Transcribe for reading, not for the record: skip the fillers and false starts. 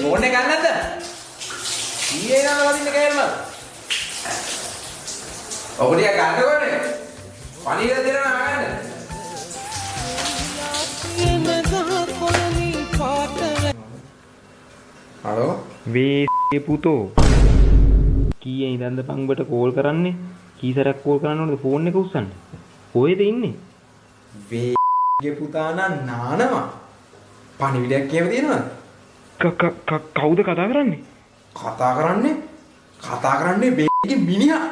Phone එක ගන්න නැද්ද? ඊයේ නම වදින්න කෑල්ල. ඔබ ටික ගන්නකොනේ. පණිවිඩ දෙනවා ගන්න. හලෝ වේ පුතෝ කීයේ ඉඳන්ද පංගුබට කෝල් කරන්නේ කී සැරයක් කෝල් කරන්න ඕනද ෆෝන් එක උස්සන්න කොහෙද ඉන්නේ වේගේ පුතා නානවා පණිවිඩයක් කියව තියෙනවද කවුද කතා කරන්නේ කතා කරන්නේ වේගේ මිනිහා